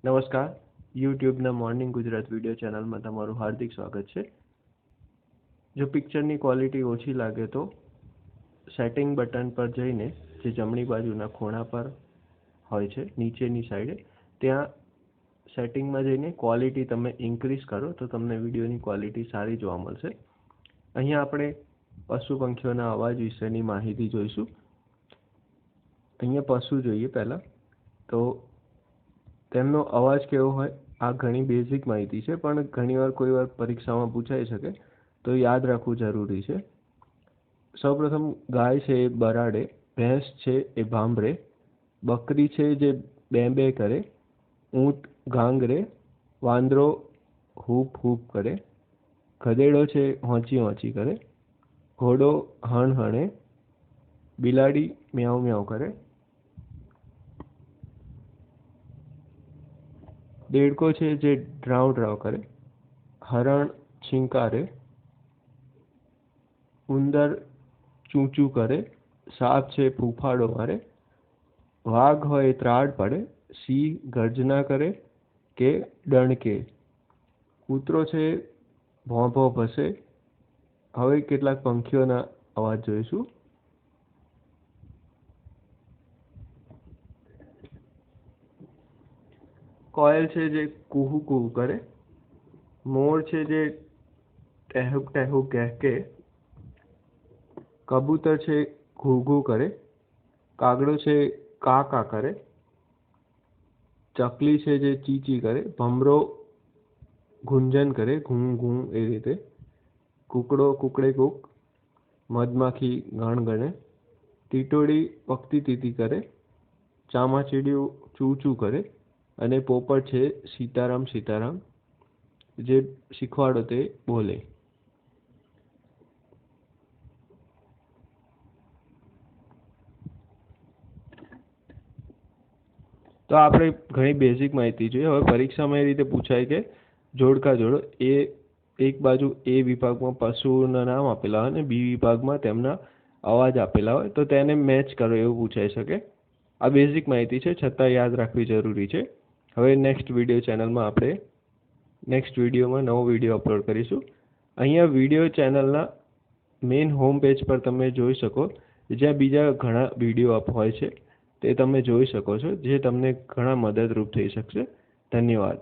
નમસ્કાર, યુટ્યુબના morning Gujarat video ચેનલમાં તમારું હાર્દિક સ્વાગત છે. જો પિક્ચરની ક્વોલિટી ઓછી લાગે તો સેટિંગ બટન પર જઈને, જે જમણી બાજુના ખૂણા પર હોય છે નીચેની સાઈડે, ત્યાં સેટિંગમાં જઈને ક્વોલિટી તમે ઇન્ક્રીઝ કરો તો તમને વિડીયોની ક્વોલિટી સારી જોવા મળશે. અહીંયા આપણે પશુ પંખીઓના અવાજ વિશેની માહિતી જોઈશું. અહીંયા પશુ જોઈએ પહેલાં તો તેમનો અવાજ કેવો હોય, આ ઘણી બેઝિક માહિતી છે, પણ ઘણીવાર કોઈવાર પરીક્ષામાં પૂછાઈ શકે તો યાદ રાખવું જરૂરી છે. સૌપ્રથમ ગાય છે એ બરાડે, ભેંસ છે એ ભાંભરે, બકરી છે જે બે બે કરે, ઊંટ ગાંગરે, વાંદરો હૂપ હૂપ કરે, ગધેડો છે હોંચી હોંચી કરે, ઘોડો હણ હણે, બિલાડી મ્યાઉ મ્યાઉ કરે, દેડકો છે જે ડ્રાઉ ડ્રાઉ કરે, હરણ છીંકારે, ઉંદર ચૂંચું કરે, સાપ છે ફૂફાડો મારે, વાઘ હોય ત્રાડ પડે, સિંહ ગર્જના કરે કે ડણકે, કૂતરો છે ભોં ભોં ભસે. હવે કેટલાક પંખીઓના અવાજ જોઈશું. કોયલ છે જે કુહુ કુહુ કરે, મોર છે જે ટેહુક ટેહુક કહેકે, કબૂતર છે ઘૂ ઘૂ કરે, કાગડો છે કા કા કરે, ચકલી છે જે ચી ચી કરે, ભમરો ગુંજન કરે ઘૂં ઘૂં એ રીતે, કૂકડો કૂકડે કૂક, મધમાખી ગણ ગણે, ટીટોડી પકતી તીતી કરે, ચામાચીડિયું ચૂ ચૂ કરે, અને પોપટ છે સીતારામ સીતારામ, જે શીખવાડો તે બોલે. તો આપણે ઘણી બેઝિક માહિતી જોઈએ. હવે પરીક્ષામાં એ રીતે પૂછાય કે જોડકા જોડો, એક બાજુ એ વિભાગમાં પશુના નામ આપેલા હોય અને બી વિભાગમાં તેમના અવાજ આપેલા હોય, તો તેને મેચ કરો એવું પૂછાઈ શકે. આ બેઝિક માહિતી છે, છતાં યાદ રાખવી જરૂરી છે. હવે નેક્સ્ટ વિડીયોમાં નવો વિડીયો અપલોડ કરીશું. અહીંયા વિડીયો ચેનલના મેઇન હોમ પેજ પર તમે જોઈ શકો, જ્યાં બીજા ઘણા વિડીયો હોય છે તે તમે જોઈ શકો છો, જે તમને ઘણા મદદરૂપ થઈ શકશે. ધન્યવાદ.